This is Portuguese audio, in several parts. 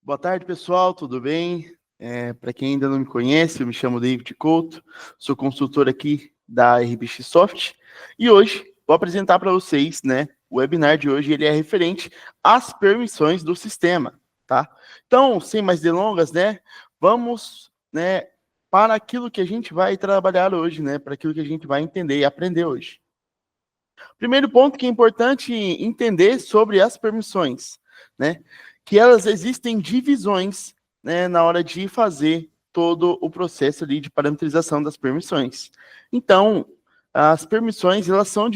Boa tarde, pessoal, tudo bem? Para quem ainda não me conhece, eu me chamo David Couto, sou consultor aqui da RBX Soft e hoje vou apresentar para vocês, né, o webinar de hoje ele é referente às permissões do sistema, tá? Então, sem mais delongas, né, vamos, né, para aquilo que a gente vai trabalhar hoje, né, para aquilo que a gente vai entender e aprender hoje. Primeiro ponto que é importante entender sobre as permissões, né? Que elas existem divisões, né, na hora de fazer todo o processo ali de parametrização das permissões. Então, as permissões elas são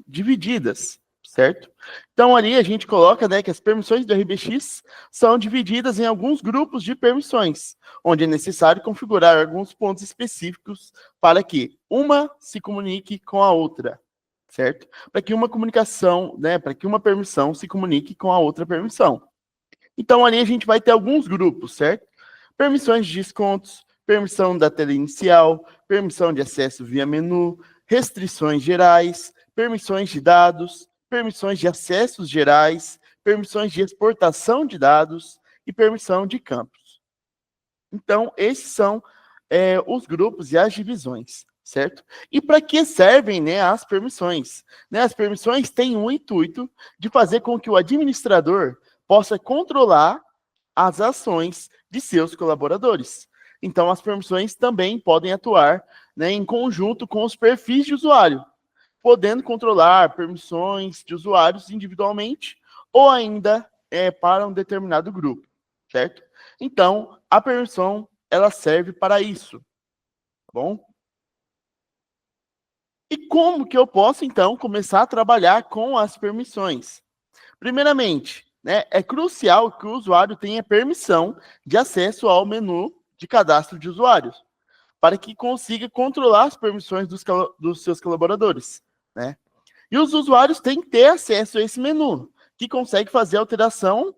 divididas, certo? Então ali a gente coloca, né, que as permissões do RBX são divididas em alguns grupos de permissões, onde é necessário configurar alguns pontos específicos para que uma se comunique com a outra, certo? Para que uma comunicação, né, para que uma permissão se comunique com a outra permissão. Então, ali a gente vai ter alguns grupos, certo? Permissões de descontos, permissão da tela inicial, permissão de acesso via menu, restrições gerais, permissões de dados, permissões de acessos gerais, permissões de exportação de dados e permissão de campos. Então, esses são os grupos e as divisões, certo? E para que servem, né, as permissões? Né, as permissões têm o intuito de fazer com que o administrador possa controlar as ações de seus colaboradores. Então, as permissões também podem atuar, né, em conjunto com os perfis de usuário, podendo controlar permissões de usuários individualmente ou ainda para um determinado grupo, certo? Então, a permissão ela serve para isso, tá bom? E como que eu posso, então, começar a trabalhar com as permissões? Primeiramente, né, é crucial que o usuário tenha permissão de acesso ao menu de cadastro de usuários, para que consiga controlar as permissões dos seus colaboradores, né? E os usuários têm que ter acesso a esse menu, que consegue fazer alteração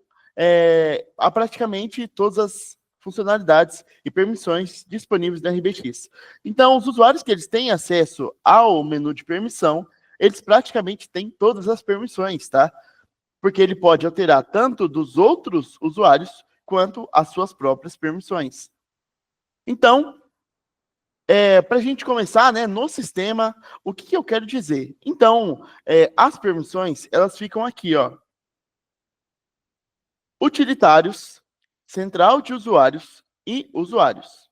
a praticamente todas as funcionalidades e permissões disponíveis na RBX. Então, os usuários que eles têm acesso ao menu de permissão, eles praticamente têm todas as permissões, tá? Porque ele pode alterar tanto dos outros usuários quanto as suas próprias permissões. Então, para a gente começar, né, no sistema, o que eu quero dizer? Então, as permissões, elas ficam aqui, ó. Utilitários, central de usuários e usuários,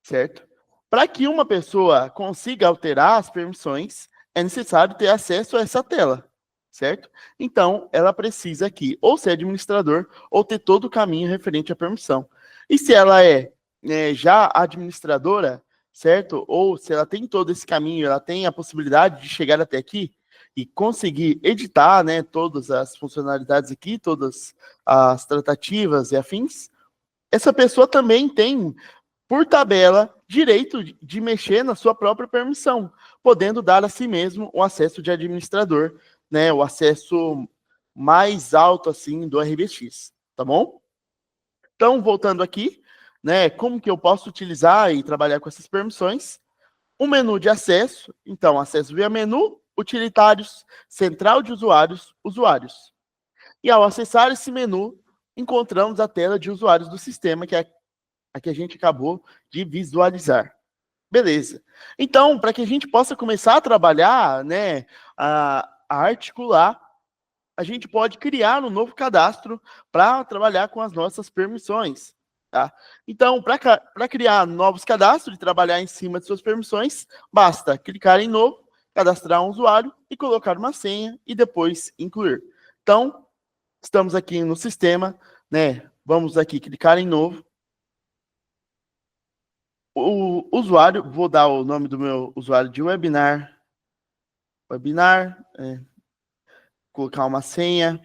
certo? Para que uma pessoa consiga alterar as permissões, é necessário ter acesso a essa tela, certo? Então, ela precisa aqui ou ser administrador ou ter todo o caminho referente à permissão. E se ela é já administradora, certo? Ou se ela tem todo esse caminho, ela tem a possibilidade de chegar até aqui e conseguir editar, né, todas as funcionalidades aqui, todas as tratativas e afins, essa pessoa também tem, por tabela, direito de mexer na sua própria permissão, podendo dar a si mesmo o acesso de administrador, né, o acesso mais alto assim do RBX, tá bom? Então, voltando aqui, né, como que eu posso utilizar e trabalhar com essas permissões? O menu de acesso, então, acesso via menu, utilitários, central de usuários, usuários. E ao acessar esse menu, encontramos a tela de usuários do sistema, que é a que a gente acabou de visualizar. Beleza. Então, para que a gente possa começar a trabalhar, né, a articular, a gente pode criar um novo cadastro para trabalhar com as nossas permissões. Tá? Então, para criar novos cadastros e trabalhar em cima de suas permissões, basta clicar em novo, cadastrar um usuário e colocar uma senha e depois incluir. Então, estamos aqui no sistema, né? Vamos aqui clicar em novo. O usuário, vou dar o nome do meu usuário de webinar. Colocar uma senha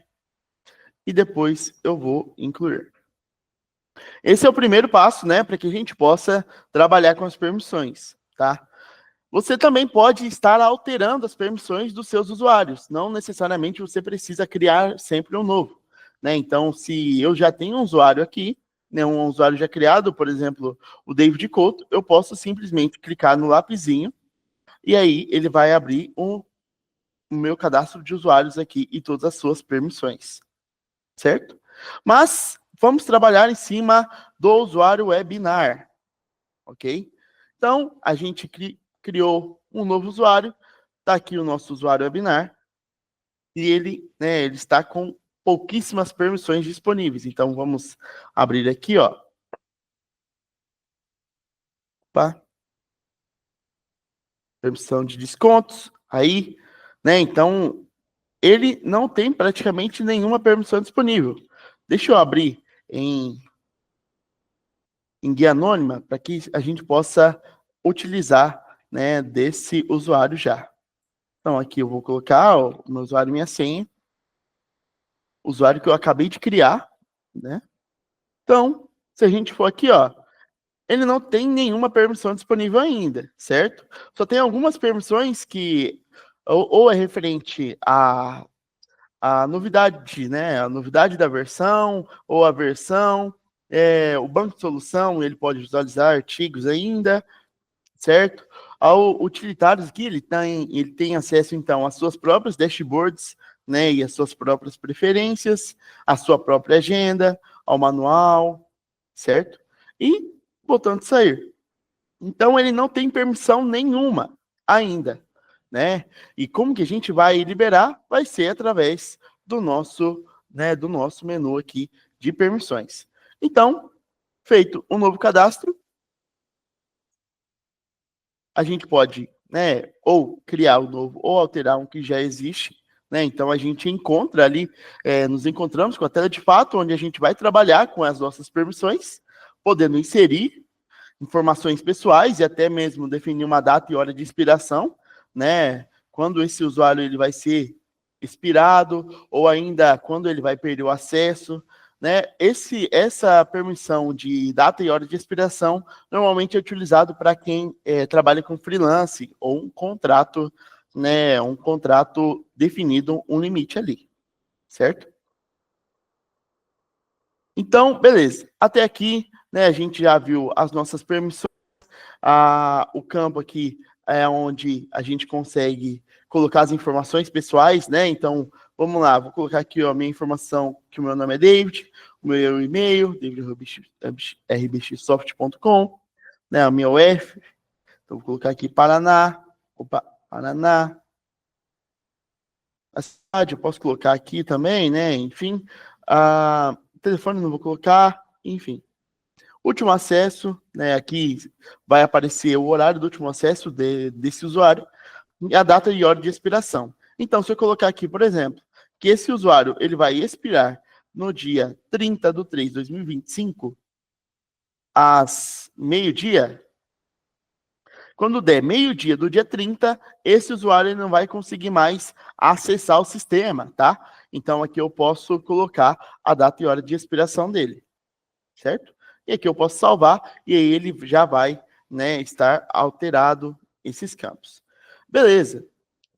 e depois eu vou incluir. Esse é o primeiro passo, né, para que a gente possa trabalhar com as permissões, tá? Você também pode estar alterando as permissões dos seus usuários. Não necessariamente você precisa criar sempre um novo, né? Então, se eu já tenho um usuário aqui, né, um usuário já criado, por exemplo, o David Couto, eu posso simplesmente clicar no lapisinho e aí ele vai abrir o meu cadastro de usuários aqui e todas as suas permissões, certo? Mas vamos trabalhar em cima do usuário webinar, ok? Então, a gente criou um novo usuário, está aqui o nosso usuário webinar, e ele está com pouquíssimas permissões disponíveis. Então, vamos abrir aqui, ó. Opa. Permissão de descontos, aí, né? Então, ele não tem praticamente nenhuma permissão disponível. Deixa eu abrir em guia anônima para que a gente possa utilizar, né, desse usuário já. Então, aqui eu vou colocar o meu usuário e minha senha, usuário que eu acabei de criar, né? Então, se a gente for aqui, ó, ele não tem nenhuma permissão disponível ainda, certo? Só tem algumas permissões que ou é referente a novidade, né? A novidade da versão, ou a versão, o banco de solução, ele pode visualizar artigos ainda, certo? Ao utilitários aqui, ele tem acesso, então, às suas próprias dashboards, né? E às suas próprias preferências, à sua própria agenda, ao manual, certo? E botão de sair. Então, ele não tem permissão nenhuma ainda, né? E como que a gente vai liberar? Vai ser através do nosso, né, do nosso menu aqui de permissões. Então, feito um novo cadastro, a gente pode, né, ou criar um novo, ou alterar um que já existe, né? Então, a gente encontra ali, nos encontramos com a tela de fato, onde a gente vai trabalhar com as nossas permissões, podendo inserir informações pessoais e até mesmo definir uma data e hora de expiração, né? Quando esse usuário ele vai ser expirado ou ainda quando ele vai perder o acesso, né? Essa permissão de data e hora de expiração normalmente é utilizado para quem trabalha com freelance ou um contrato, né? Um contrato definido um limite ali, certo? Então, beleza. Até aqui, né? A gente já viu as nossas permissões. O campo aqui é onde a gente consegue colocar as informações pessoais, né? Então, vamos lá, vou colocar aqui ó, a minha informação, que o meu nome é David, o meu e-mail, david@rbxsoft.com, né? O meu F, então vou colocar aqui Paraná, Paraná, a cidade eu posso colocar aqui também, né? Enfim, telefone não vou colocar, enfim. Último acesso, né? Aqui vai aparecer o horário do último acesso desse usuário e a data e hora de expiração. Então, se eu colocar aqui, por exemplo, que esse usuário ele vai expirar no dia 30 de 3 de 2025, às meio-dia, quando der meio-dia do dia 30, esse usuário ele não vai conseguir mais acessar o sistema, tá? Então, aqui eu posso colocar a data e hora de expiração dele, certo? E aqui eu posso salvar e aí ele já vai, né, estar alterado esses campos. Beleza.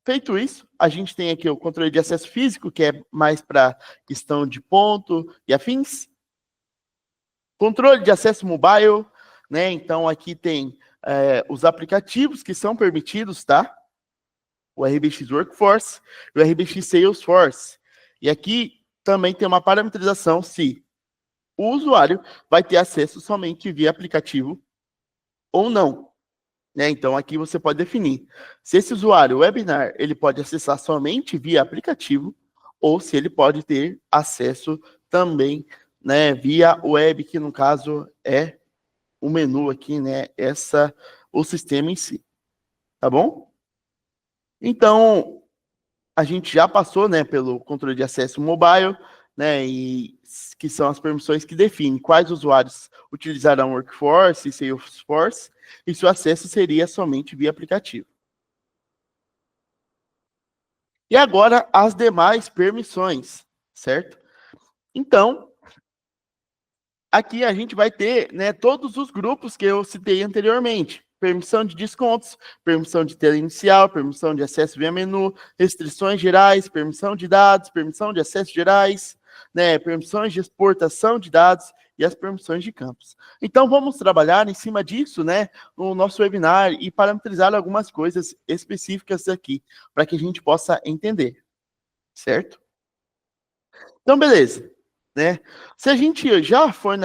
Feito isso, a gente tem aqui o controle de acesso físico, que é mais para questão de ponto e afins. Controle de acesso mobile, né? Então aqui tem os aplicativos que são permitidos, tá? O RBX Workforce e o RBX Salesforce. E aqui também tem uma parametrização se o usuário vai ter acesso somente via aplicativo ou não. Né? Então, aqui você pode definir se esse usuário webinar ele pode acessar somente via aplicativo ou se ele pode ter acesso também, né, via web, que no caso é o menu aqui, né, o sistema em si. Tá bom? Então, a gente já passou, né, pelo controle de acesso mobile, né, e que são as permissões que definem quais usuários utilizarão Workforce e Salesforce, e se o acesso seria somente via aplicativo. E agora as demais permissões, certo? Então, aqui a gente vai ter, né, todos os grupos que eu citei anteriormente. Permissão de descontos, permissão de tela inicial, permissão de acesso via menu, restrições gerais, permissão de dados, permissão de acesso gerais, né, permissões de exportação de dados e as permissões de campos. Então, vamos trabalhar em cima disso, né, no nosso webinar e parametrizar algumas coisas específicas aqui, para que a gente possa entender, certo? Então, beleza. né? Se a gente já for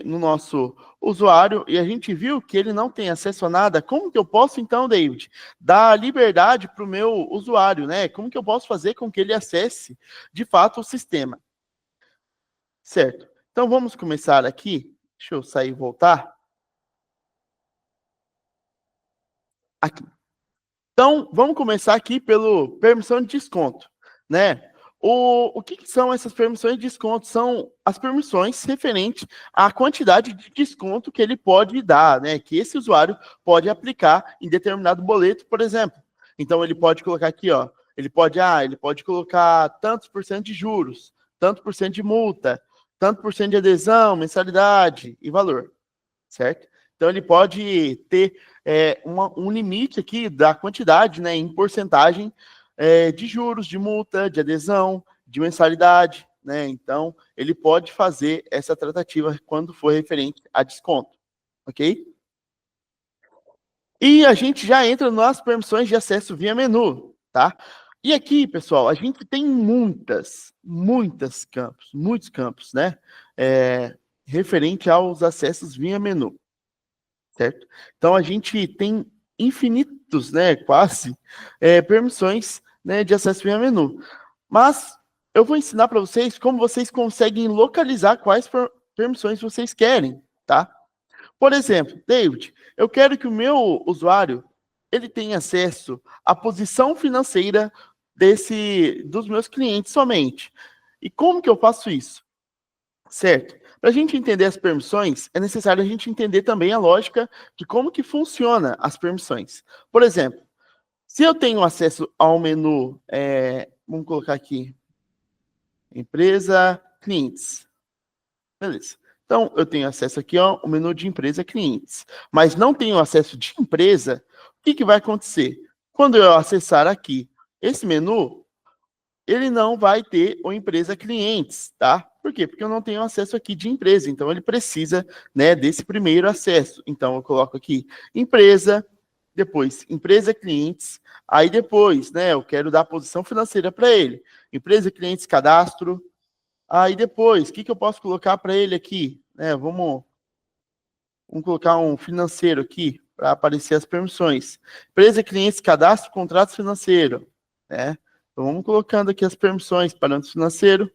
no nosso usuário e a gente viu que ele não tem acesso a nada, como que eu posso então, David, dar liberdade para o meu usuário, né? Como que eu posso fazer com que ele acesse de fato o sistema, certo? Então vamos começar aqui. Deixa eu sair e voltar aqui. Então, vamos começar aqui pelo permissão de desconto, né? O que são essas permissões de desconto? São as permissões referentes à quantidade de desconto que ele pode dar, né? Que esse usuário pode aplicar em determinado boleto, por exemplo. Então, ele pode colocar aqui, ó, ele pode colocar tantos por cento de juros, tanto por cento de multa, tanto por cento de adesão, mensalidade e valor, certo? Então, ele pode ter um limite aqui da quantidade, né, em porcentagem de juros, de multa, de adesão, de mensalidade, né? Então, ele pode fazer essa tratativa quando for referente a desconto, ok? E a gente já entra nas permissões de acesso via menu, tá? E aqui, pessoal, a gente tem muitos campos, né? Referente aos acessos via menu, certo? Então a gente tem infinitos, né, quase, permissões, né, de acesso via menu. Mas eu vou ensinar para vocês como vocês conseguem localizar quais permissões vocês querem, tá? Por exemplo, David, eu quero que o meu usuário ele tenha acesso à posição financeira dos meus clientes somente. E como que eu faço isso? Certo. Para a gente entender as permissões, é necessário a gente entender também a lógica de como que funciona as permissões. Por exemplo, se eu tenho acesso ao menu, vamos colocar aqui, empresa, clientes. Beleza. Então, eu tenho acesso aqui ao menu de empresa, clientes. Mas não tenho acesso de empresa, o que vai acontecer? Quando eu acessar aqui esse menu, ele não vai ter o empresa clientes, tá? Por quê? Porque eu não tenho acesso aqui de empresa, então ele precisa, né, desse primeiro acesso. Então eu coloco aqui empresa, depois empresa clientes, aí depois, né, eu quero dar a posição financeira para ele. Empresa clientes cadastro, aí depois, o que eu posso colocar para ele aqui? Vamos colocar um financeiro aqui para aparecer as permissões. Empresa clientes cadastro contrato financeiro, né? Então vamos colocando aqui as permissões, parâmetro financeiro,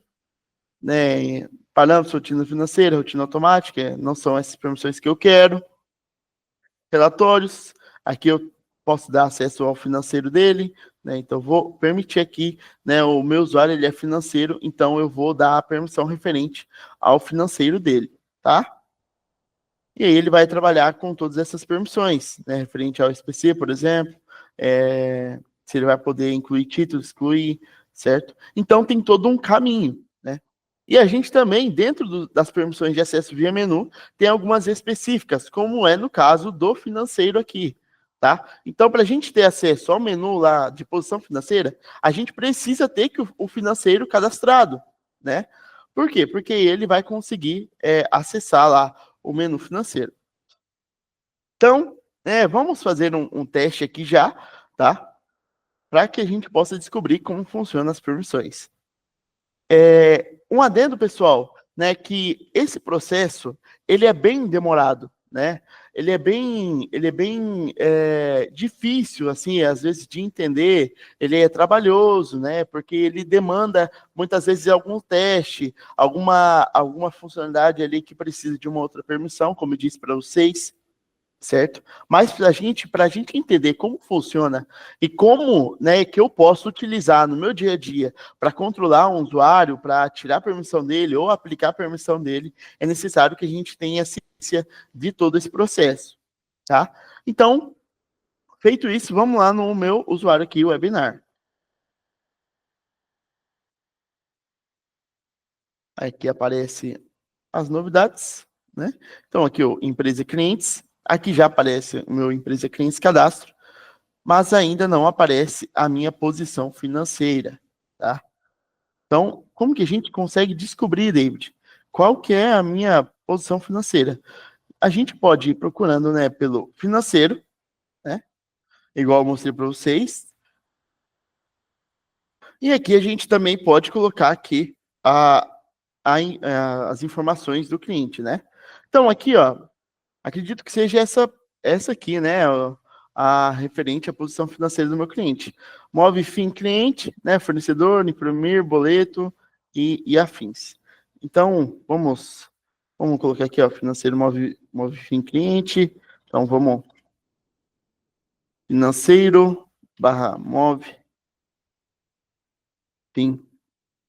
né? Parâmetros, rotina financeira, rotina automática, não são essas permissões que eu quero. Relatórios, aqui eu posso dar acesso ao financeiro dele, né? Então vou permitir aqui, né? O meu usuário ele é financeiro, então eu vou dar a permissão referente ao financeiro dele, tá? E aí ele vai trabalhar com todas essas permissões, né? Referente ao SPC, por exemplo, se ele vai poder incluir títulos, excluir, certo? Então tem todo um caminho, né? E a gente também, dentro das permissões de acesso via menu, tem algumas específicas, como é no caso do financeiro aqui, tá? Então, para a gente ter acesso ao menu lá de posição financeira, a gente precisa ter que o financeiro cadastrado, né? Por quê? Porque ele vai conseguir acessar lá o menu financeiro. Então, vamos fazer um teste aqui já, tá? Para que a gente possa descobrir como funcionam as permissões. Um adendo, pessoal, né, que esse processo, ele é bem demorado, né? Ele é bem difícil, assim, às vezes de entender, ele é trabalhoso, né? Porque ele demanda, muitas vezes, algum teste, alguma funcionalidade ali que precisa de uma outra permissão, como eu disse para vocês, certo? Mas para a gente entender como funciona e como, né, que eu posso utilizar no meu dia a dia para controlar um usuário, para tirar a permissão dele ou aplicar a permissão dele, é necessário que a gente tenha ciência de todo esse processo, tá? Então, feito isso, vamos lá no meu usuário aqui, o webinar. Aqui aparece as novidades, né? Então, aqui o empresa clientes, aqui já aparece o meu empresa clientes cadastro, mas ainda não aparece a minha posição financeira, tá? Então, como que a gente consegue descobrir, David, qual que é a minha posição financeira? A gente pode ir procurando, né, pelo financeiro, né? Igual eu mostrei para vocês. E aqui a gente também pode colocar aqui as informações do cliente, né? Então, aqui, ó, acredito que seja essa aqui, né? A referente à posição financeira do meu cliente. Move fim cliente, né? Fornecedor, imprimir, boleto e afins. Então, vamos colocar aqui, ó, financeiro move fim cliente. Então, vamos financeiro barra move fim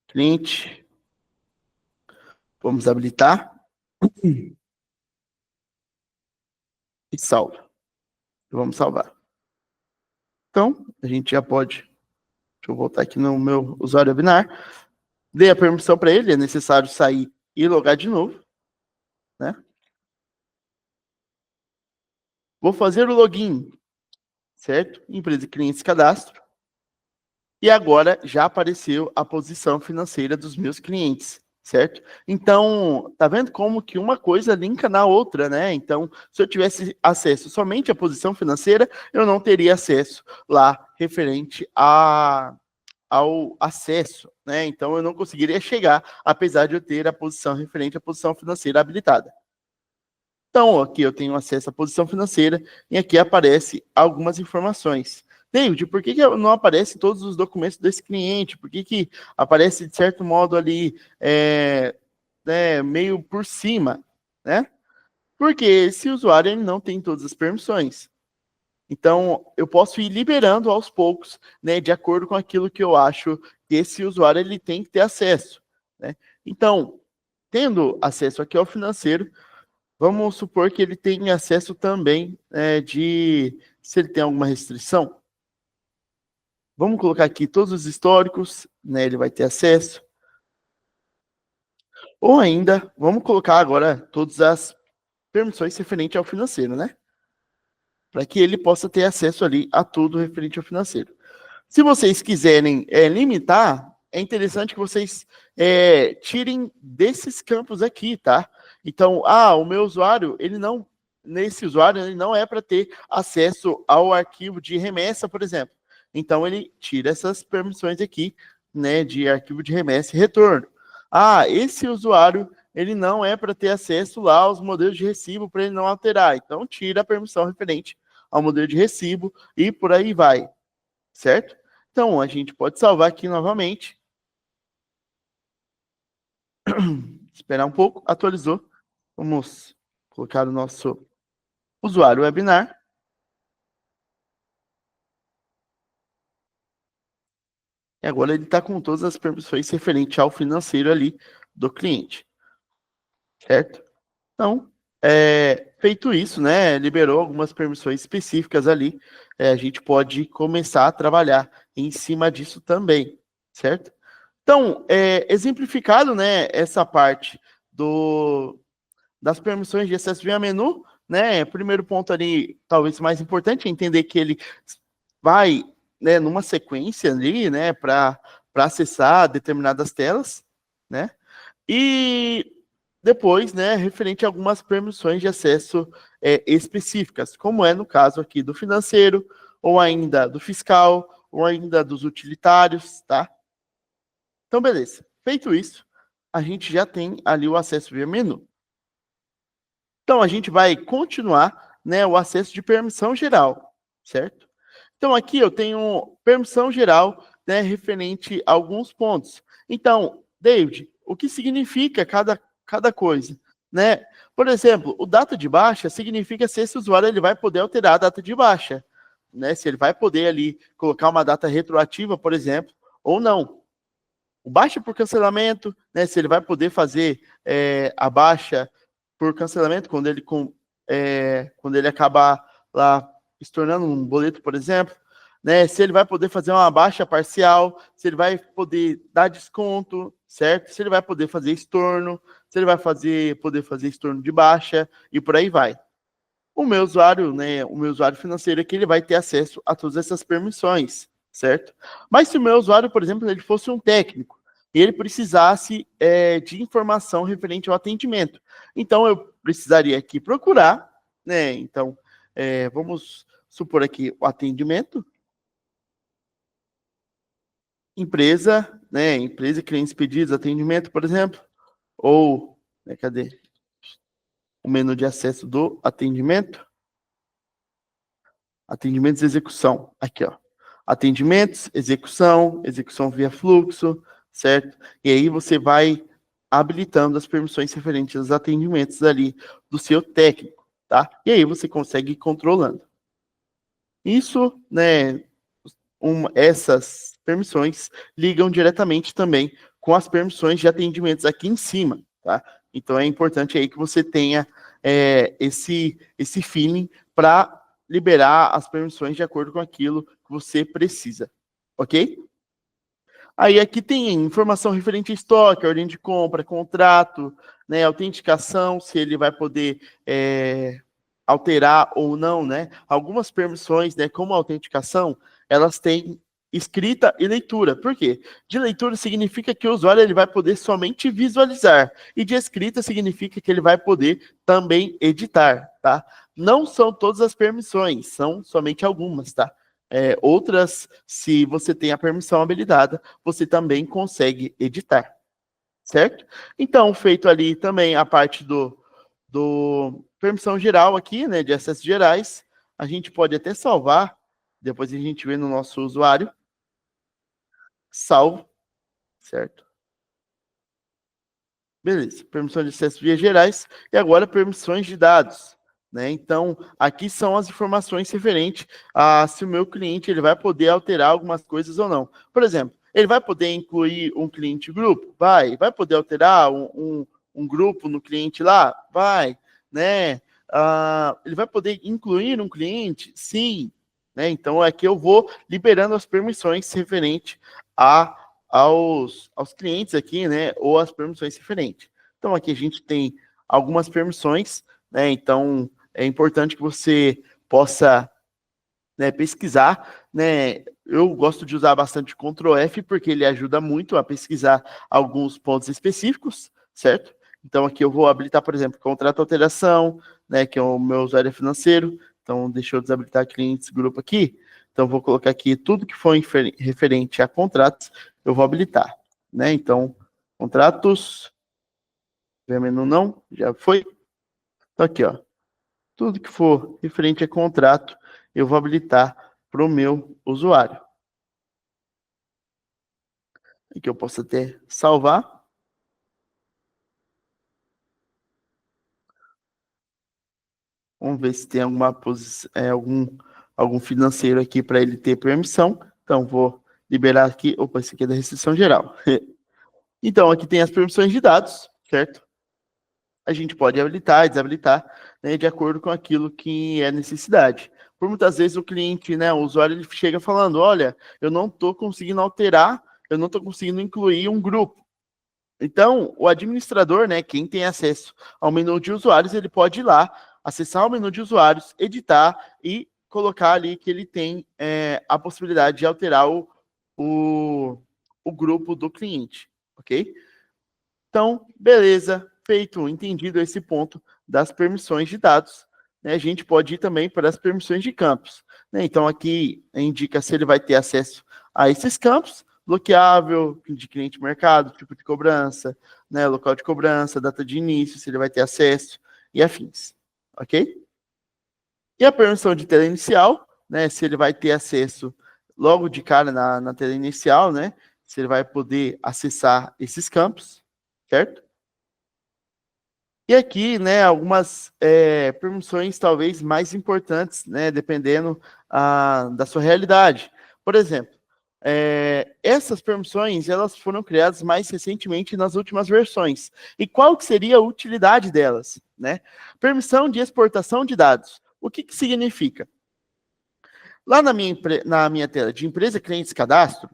cliente. Vamos habilitar e salva. Vamos salvar. Então, a gente já pode. Deixa eu voltar aqui no meu usuário webinar. Dei a permissão para ele, é necessário sair e logar de novo, né? Vou fazer o login, certo? Empresa, clientes, cadastro. E agora já apareceu a posição financeira dos meus clientes, certo? Então, tá vendo como que uma coisa linka na outra, né? Então, se eu tivesse acesso somente à posição financeira, eu não teria acesso lá referente ao acesso, né? Então, eu não conseguiria chegar, apesar de eu ter a posição referente à posição financeira habilitada. Então, aqui eu tenho acesso à posição financeira e aqui aparece algumas informações. David, por que não aparece todos os documentos desse cliente? Por que aparece, de certo modo, ali, né, meio por cima, né? Porque esse usuário ele não tem todas as permissões. Então, eu posso ir liberando aos poucos, né, de acordo com aquilo que eu acho que esse usuário ele tem que ter acesso, né? Então, tendo acesso aqui ao financeiro, vamos supor que ele tenha acesso também se ele tem alguma restrição. Vamos colocar aqui todos os históricos, né? Ele vai ter acesso. Ou ainda, vamos colocar agora todas as permissões referentes ao financeiro, né? Para que ele possa ter acesso ali a tudo referente ao financeiro. Se vocês quiserem limitar, é interessante que vocês tirem desses campos aqui, tá? Então, o meu usuário, nesse usuário, ele não é para ter acesso ao arquivo de remessa, por exemplo. Então, ele tira essas permissões aqui, né, de arquivo de remessa e retorno. Esse usuário, ele não é para ter acesso lá aos modelos de recibo para ele não alterar. Então, tira a permissão referente ao modelo de recibo e por aí vai, certo? Então, a gente pode salvar aqui novamente. Esperar um pouco, atualizou. Vamos colocar o nosso usuário webinar. E agora ele está com todas as permissões referentes ao financeiro ali do cliente. Certo? Então, feito isso, né, liberou algumas permissões específicas ali, a gente pode começar a trabalhar em cima disso também, certo? Então, exemplificado, né, essa parte das permissões de acesso via menu, né, primeiro ponto ali, talvez mais importante, é entender que ele vai, né, numa sequência ali, né, para acessar determinadas telas, né, e depois, né, referente a algumas permissões de acesso específicas, como é no caso aqui do financeiro, ou ainda do fiscal, ou ainda dos utilitários, tá? Então, beleza. Feito isso, a gente já tem ali o acesso via menu. Então, a gente vai continuar, né, o acesso de permissão geral, certo? Então, aqui eu tenho permissão geral, né, referente a alguns pontos. Então, David, o que significa cada coisa, né? Por exemplo, o data de baixa significa se esse usuário ele vai poder alterar a data de baixa, né? Se ele vai poder ali colocar uma data retroativa, por exemplo, ou não. O baixa por cancelamento, né? Se ele vai poder fazer a baixa por cancelamento quando ele acabar lá se tornando um boleto, por exemplo, né? Se ele vai poder fazer uma baixa parcial, se ele vai poder dar desconto, certo? Se ele vai poder fazer estorno, se ele vai poder fazer estorno de baixa e por aí vai. O meu usuário, né, o meu usuário financeiro aqui, ele vai ter acesso a todas essas permissões, certo? Mas se o meu usuário, por exemplo, ele fosse um técnico e ele precisasse de informação referente ao atendimento, então eu precisaria aqui procurar, né? Então, vamos supor aqui o atendimento, empresa, né? Empresa, clientes pedidos, atendimento, por exemplo. ou, né, cadê? O menu de acesso do atendimento. Atendimentos e execução. Aqui, ó. Atendimentos, execução via fluxo, certo? E aí você vai habilitando as permissões referentes aos atendimentos ali do seu técnico, tá? E aí você consegue ir controlando. Isso, né, essas permissões ligam diretamente também com as permissões de atendimentos aqui em cima, tá? Então é importante aí que você tenha esse feeling para liberar as permissões de acordo com aquilo que você precisa, ok? Aí aqui tem informação referente a estoque, ordem de compra, contrato, né, autenticação, se ele vai poder alterar ou não, né? Algumas permissões, né, como a autenticação, elas têm escrita e leitura. Por quê? De leitura significa que o usuário ele vai poder somente visualizar, e de escrita significa que ele vai poder também editar, tá? Não são todas as permissões, são somente algumas, tá? Outras, se você tem a permissão habilitada, você também consegue editar, certo? Então, feito ali também a parte do permissão geral aqui, né, de acessos gerais, a gente pode até salvar, depois a gente vê no nosso usuário, salvo, certo? Beleza, permissão de acesso via gerais, e agora permissões de dados, né? Então, aqui são as informações referentes a se o meu cliente ele vai poder alterar algumas coisas ou não. Por exemplo, ele vai poder incluir um cliente grupo? Vai poder alterar um grupo no cliente lá? Vai, né? Ele vai poder incluir um cliente? Sim, né? Então, aqui eu vou liberando as permissões referente aos clientes aqui, né, ou as permissões referentes. Então, aqui a gente tem algumas permissões, né, então é importante que você possa, né, pesquisar, né, eu gosto de usar bastante Ctrl F, porque ele ajuda muito a pesquisar alguns pontos específicos, certo? Então, aqui eu vou habilitar, por exemplo, contrato alteração, né, que é o meu usuário financeiro, então deixa eu desabilitar clientes grupo aqui, então vou colocar aqui tudo que for referente a contratos, eu vou habilitar, né? Então, contratos, menu não, já foi. Então, aqui, ó, tudo que for referente a contrato, eu vou habilitar para o meu usuário. Aqui eu posso até salvar. Vamos ver se tem alguma algum financeiro aqui para ele ter permissão. Então, vou liberar aqui. Opa, esse aqui é da restrição geral. Então, aqui tem as permissões de dados, certo? A gente pode habilitar e desabilitar, né, de acordo com aquilo que é necessidade. Por muitas vezes o cliente, né, o usuário, ele chega falando, olha, eu não estou conseguindo alterar, eu não estou conseguindo incluir um grupo. Então, o administrador, né, quem tem acesso ao menu de usuários, ele pode ir lá, acessar o menu de usuários, editar e colocar ali que ele tem a possibilidade de alterar o, o grupo do cliente, ok? Então, beleza, feito, entendido esse ponto das permissões de dados, né, a gente pode ir também para as permissões de campos, né? Então, aqui indica se ele vai ter acesso a esses campos, bloqueável, de cliente mercado, tipo de cobrança, né, local de cobrança, data de início, se ele vai ter acesso e afins, ok? E a permissão de tela inicial, né, se ele vai ter acesso logo de cara na tela inicial, né, se ele vai poder acessar esses campos, certo? E aqui, né, algumas permissões talvez mais importantes, né, dependendo da sua realidade. Por exemplo, essas permissões elas foram criadas mais recentemente nas últimas versões. E qual que seria a utilidade delas, né? Permissão de exportação de dados. O que que significa? Lá na minha tela de empresa, clientes, cadastro,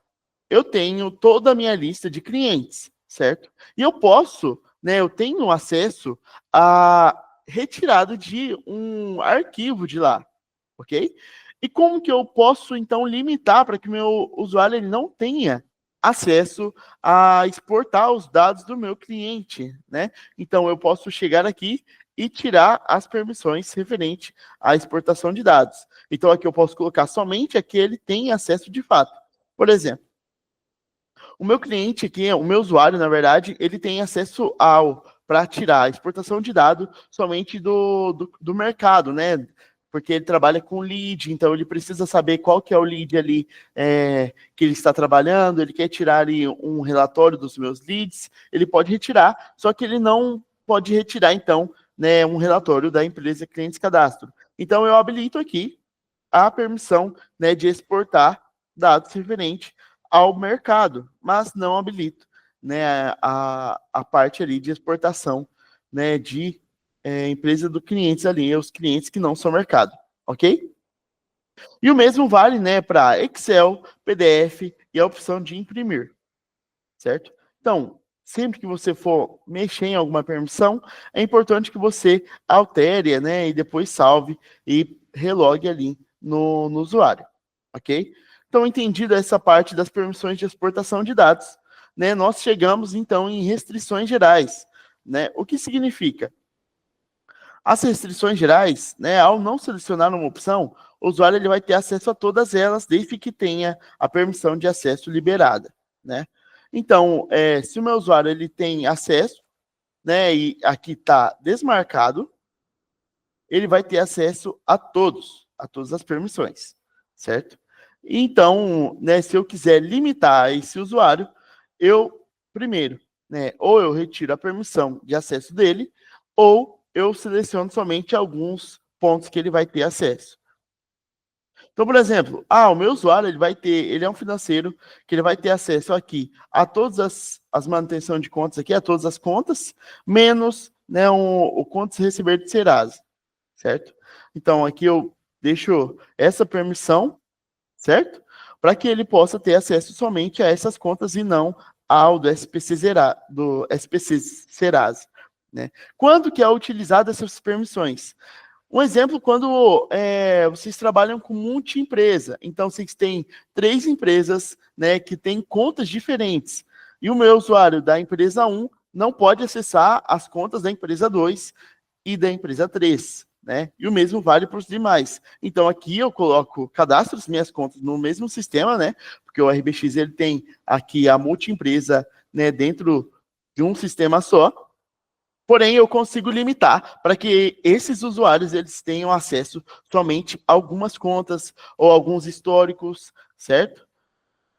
eu tenho toda a minha lista de clientes, certo? E eu posso, né, eu tenho acesso a retirada de um arquivo de lá, ok? E como que eu posso, então, limitar para que o meu usuário ele não tenha acesso a exportar os dados do meu cliente, né? Então, eu posso chegar aqui e tirar as permissões referente à exportação de dados. Então, aqui eu posso colocar somente aquele que tem acesso de fato. Por exemplo, O meu cliente aqui, o meu usuário, na verdade, ele tem acesso para tirar a exportação de dado somente do mercado, né? Porque ele trabalha com lead, então ele precisa saber qual que é o lead ali que ele está trabalhando, ele quer tirar ali um relatório dos meus leads, ele pode retirar, só que ele não pode retirar, então, né, um relatório da empresa Clientes Cadastro. Então, eu habilito aqui a permissão, né, de exportar dados referentes ao mercado, mas não habilito, né, a parte ali de exportação, né, de empresa do clientes ali, os clientes que não são mercado, ok? E o mesmo vale, né, para Excel, PDF e a opção de imprimir, certo? Então, sempre que você for mexer em alguma permissão, é importante que você altere, né, e depois salve e relogue ali no usuário, ok? Então, entendida essa parte das permissões de exportação de dados, né, nós chegamos, então, em restrições gerais, né? O que significa? As restrições gerais, né, ao não selecionar uma opção, o usuário ele vai ter acesso a todas elas, desde que tenha a permissão de acesso liberada, né? Então, se o meu usuário ele tem acesso, né, e aqui está desmarcado, ele vai ter acesso a todas as permissões, certo? Então, né, se eu quiser limitar esse usuário, eu, primeiro, né, ou eu retiro a permissão de acesso dele, ou eu seleciono somente alguns pontos que ele vai ter acesso. Então, por exemplo, o meu usuário ele é um financeiro que ele vai ter acesso aqui a todas as manutenção de contas aqui, a todas as contas, menos, né, o contas receber de Serasa, certo? Então, aqui eu deixo essa permissão, certo? Para que ele possa ter acesso somente a essas contas e não ao do SPC Serasa, né? Quando que é utilizada essas permissões? Um exemplo, quando vocês trabalham com multi-empresa, então vocês têm 3 empresas, né, que têm contas diferentes, e o meu usuário da empresa 1 não pode acessar as contas da empresa 2 e da empresa 3, né? E o mesmo vale para os demais. Então aqui eu cadastro as minhas contas no mesmo sistema, né? Porque o RBX ele tem aqui a multi-empresa, né, dentro de um sistema só. Porém, eu consigo limitar para que esses usuários eles tenham acesso somente a algumas contas ou alguns históricos, certo?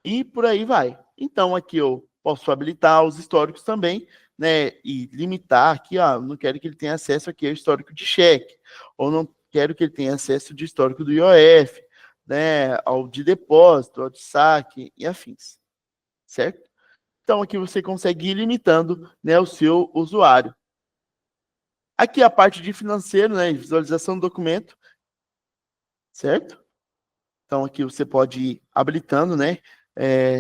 E por aí vai. Então, aqui eu posso habilitar os históricos também, né? E limitar aqui, não quero que ele tenha acesso aqui ao histórico de cheque, ou não quero que ele tenha acesso de histórico do IOF, né? Ao de depósito, ao de saque e afins, certo? Então, aqui você consegue ir limitando, né, o seu usuário. Aqui a parte de financeiro, né, visualização do documento, certo? Então aqui você pode ir habilitando, né,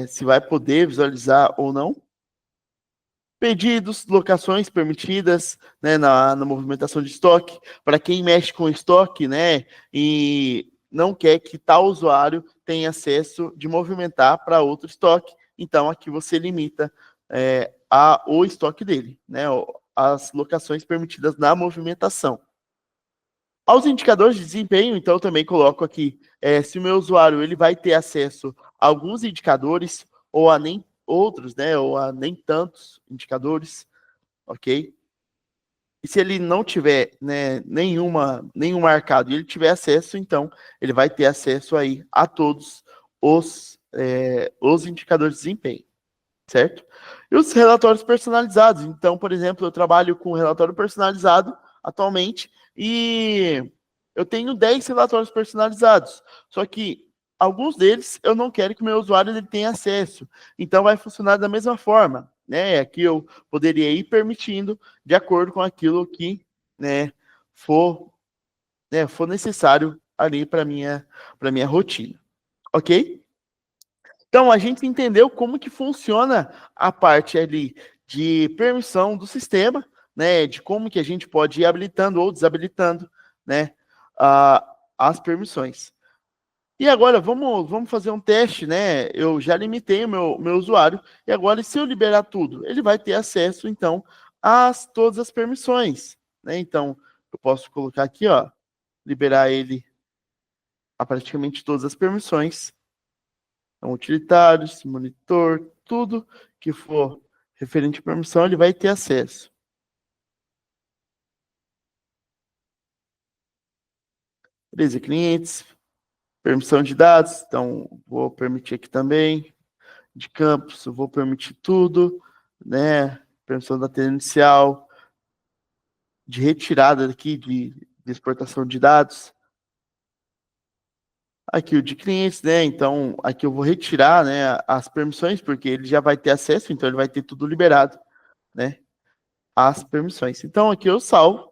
se vai poder visualizar ou não. Pedidos, locações permitidas, né, na movimentação de estoque. Para quem mexe com estoque, né, e não quer que tal usuário tenha acesso de movimentar para outro estoque, então aqui você limita o estoque dele, né, as locações permitidas na movimentação. Aos indicadores de desempenho, então, eu também coloco aqui, se o meu usuário ele vai ter acesso a alguns indicadores, ou a nem outros, né, ou a nem tantos indicadores, ok? E se ele não tiver, né, nenhum marcado e ele tiver acesso, então, ele vai ter acesso aí a todos os indicadores de desempenho, certo? E os relatórios personalizados. Então, por exemplo, eu trabalho com relatório personalizado atualmente e eu tenho 10 relatórios personalizados. Só que alguns deles eu não quero que o meu usuário ele tenha acesso. Então, vai funcionar da mesma forma, né? Aqui eu poderia ir permitindo de acordo com aquilo que, né, for, for necessário ali para minha rotina. Ok? Então, a gente entendeu como que funciona a parte ali de permissão do sistema, né, de como que a gente pode ir habilitando ou desabilitando, né, as permissões. E agora, vamos fazer um teste, né, eu já limitei o meu usuário, e agora, se eu liberar tudo, ele vai ter acesso, então, a todas as permissões, né, então, eu posso colocar aqui, liberar ele a praticamente todas as permissões, então, utilitários, monitor, tudo que for referente à permissão, ele vai ter acesso. Beleza, clientes, permissão de dados, então vou permitir aqui também. De campos, eu vou permitir tudo, né? Permissão da tela inicial, de retirada aqui de exportação de dados. Aqui o de clientes, né? Então, aqui eu vou retirar, né, as permissões, porque ele já vai ter acesso, então ele vai ter tudo liberado, né? As permissões. Então, aqui eu salvo.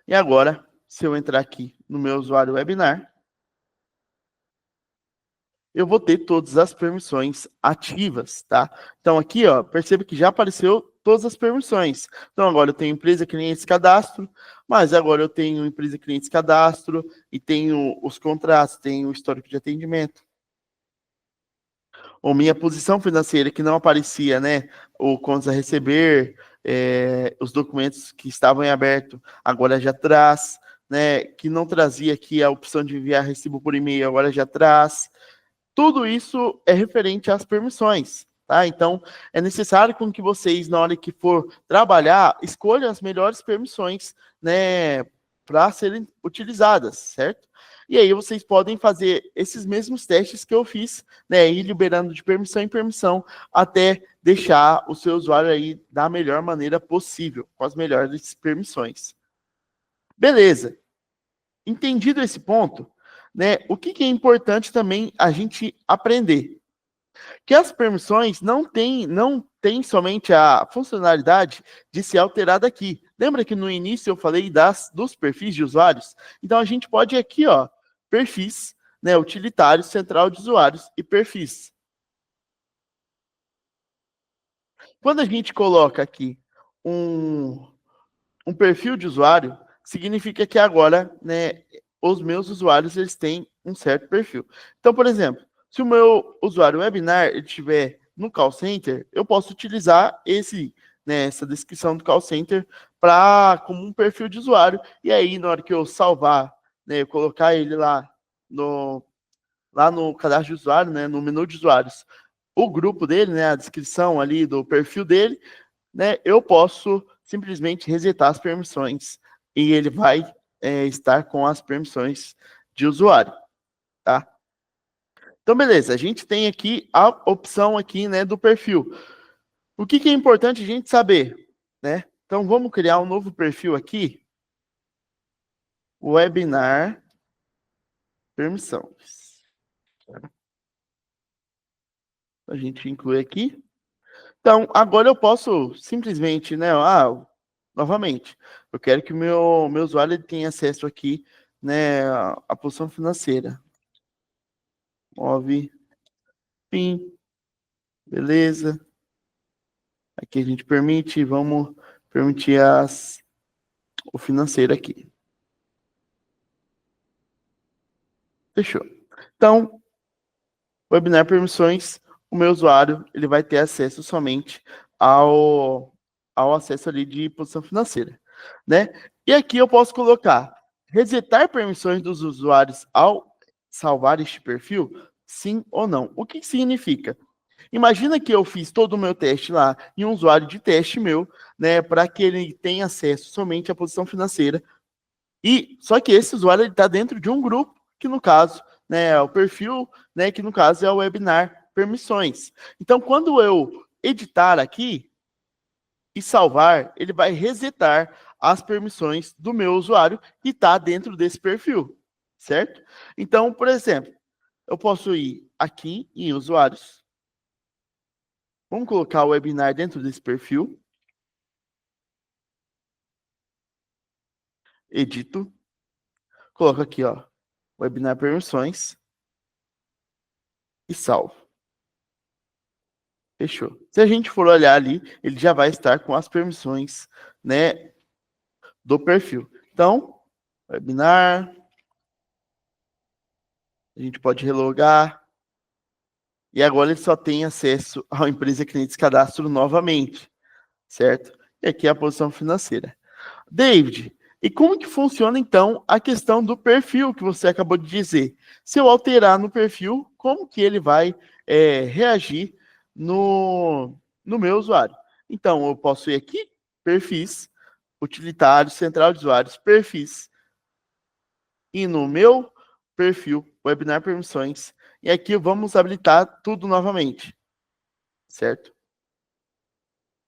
E agora, se eu entrar aqui no meu usuário webinar, eu vou ter todas as permissões ativas, tá? Então, aqui, ó, perceba que já apareceu todas as permissões. Então, agora eu tenho empresa, clientes, cadastro, mas agora eu tenho empresa, clientes, cadastro, e tenho os contratos, tenho o histórico de atendimento. Ou minha posição financeira, que não aparecia, né? O contas a receber, os documentos que estavam em aberto, agora já traz, né? Que não trazia aqui a opção de enviar recibo por e-mail, agora já traz. Tudo isso é referente às permissões, tá? Então, é necessário com que vocês, na hora que for trabalhar, escolham as melhores permissões, né, para serem utilizadas, certo? E aí vocês podem fazer esses mesmos testes que eu fiz, né, ir liberando de permissão em permissão, até deixar o seu usuário aí da melhor maneira possível, com as melhores permissões. Beleza. Entendido esse ponto, né, o que é importante também a gente aprender? Que as permissões não tem somente a funcionalidade de ser alterada aqui. Lembra que no início eu falei dos perfis de usuários? Então a gente pode ir aqui, ó, perfis, né, utilitário, central de usuários e perfis. Quando a gente coloca aqui um perfil de usuário, significa que agora, né, os meus usuários eles têm um certo perfil. Então, por exemplo, se o meu usuário webinar estiver no call center, eu posso utilizar essa descrição do call center como um perfil de usuário. E aí, na hora que eu salvar, né, eu colocar ele lá no cadastro de usuário, né, no menu de usuários, o grupo dele, né, a descrição ali do perfil dele, né, eu posso simplesmente resetar as permissões e ele vai estar com as permissões de usuário, tá? Então, beleza, a gente tem aqui a opção aqui, né, do perfil. O que é importante a gente saber, né? Então, vamos criar um novo perfil aqui, webinar permissões. A gente inclui aqui. Então, agora eu posso simplesmente, né, novamente, eu quero que o meu usuário ele tenha acesso aqui, né, à posição financeira. Move, PIN, beleza. Aqui a gente vamos permitir o financeiro aqui. Fechou. Então, webinar permissões, o meu usuário ele vai ter acesso somente ao acesso ali de posição financeira, né? E aqui eu posso colocar resetar permissões dos usuários ao salvar este perfil, sim ou não. O que significa? Imagina que eu fiz todo o meu teste lá em um usuário de teste meu, né, para que ele tenha acesso somente à posição financeira. E só que esse usuário está dentro de um grupo que no caso, né, é o perfil, né, que no caso é o webinar permissões. Então, quando eu editar aqui e salvar, ele vai resetar as permissões do meu usuário que está dentro desse perfil, certo? Então, por exemplo, eu posso ir aqui em usuários. Vamos colocar o webinar dentro desse perfil. Edito. Coloco aqui, ó, webinar permissões. E salvo. Fechou. Se a gente for olhar ali, ele já vai estar com as permissões, né, do perfil. Então, webinar. A gente pode relogar. E agora ele só tem acesso ao empresa clientes cadastro novamente, certo? E aqui é a posição financeira. David, E como que funciona, então, a questão do perfil que você acabou de dizer? Se eu alterar no perfil, como que ele vai reagir no meu usuário? Então, eu posso ir aqui, perfis, utilitário, central de usuários, perfis, e no meu perfil, webinar permissões, e aqui vamos habilitar tudo novamente, certo?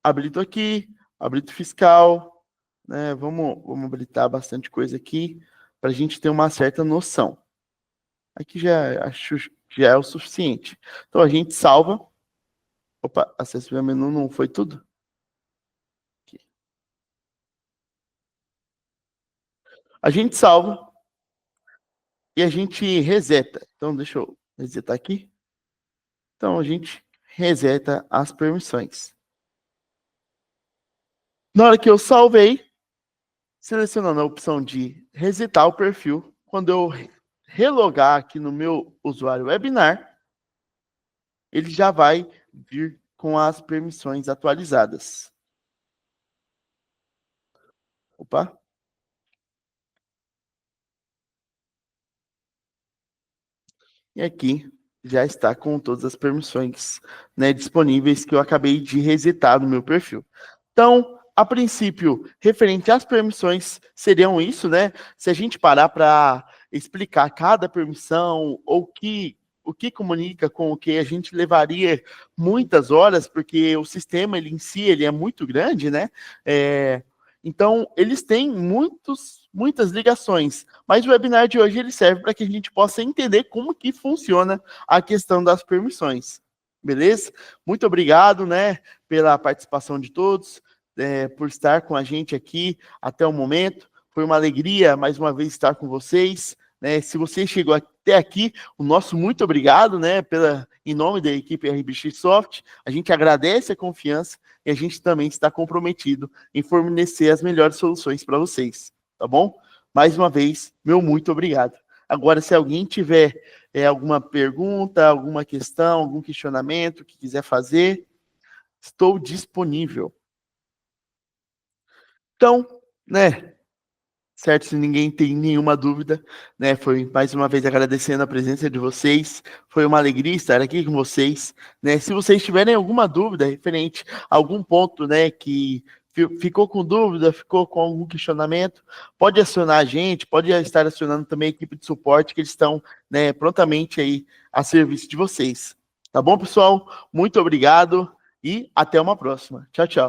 Habilito aqui, habilito fiscal, né? Vamos habilitar bastante coisa aqui para a gente ter uma certa noção. Aqui já acho que já é o suficiente. Então a gente salva. Opa, acesso ao menu não foi tudo? Aqui. A gente salva e a gente reseta. Então deixa eu resetar aqui. Então a gente reseta as permissões. Na hora que eu salvei, selecionando a opção de resetar o perfil, quando eu relogar aqui no meu usuário webinar, ele já vai vir com as permissões atualizadas. Opa. E aqui já está com todas as permissões, né, disponíveis que eu acabei de resetar no meu perfil. Então, a princípio, referente às permissões, seriam isso, né? Se a gente parar para explicar cada permissão ou o que comunica com o que, a gente levaria muitas horas, porque o sistema ele, em si ele é muito grande, né? Então, eles têm muitas ligações, mas o webinar de hoje ele serve para que a gente possa entender como que funciona a questão das permissões. Beleza? Muito obrigado, né, pela participação de todos, por estar com a gente aqui até o momento. Foi uma alegria, mais uma vez, estar com vocês. Né? Se você chegou até aqui, o nosso muito obrigado, né, em nome da equipe RBX Soft. A gente agradece a confiança e a gente também está comprometido em fornecer as melhores soluções para vocês, tá bom? Mais uma vez, meu muito obrigado. Agora, se alguém tiver alguma pergunta, alguma questão, algum questionamento que quiser fazer, estou disponível. Então, né, certo? Se ninguém tem nenhuma dúvida, né? Foi mais uma vez agradecendo a presença de vocês. Foi uma alegria estar aqui com vocês, né? Se vocês tiverem alguma dúvida referente a algum ponto, né, que ficou com dúvida, ficou com algum questionamento, pode acionar a gente, pode estar acionando também a equipe de suporte, que eles estão, né, prontamente aí a serviço de vocês. Tá bom, pessoal? Muito obrigado e até uma próxima. Tchau, tchau.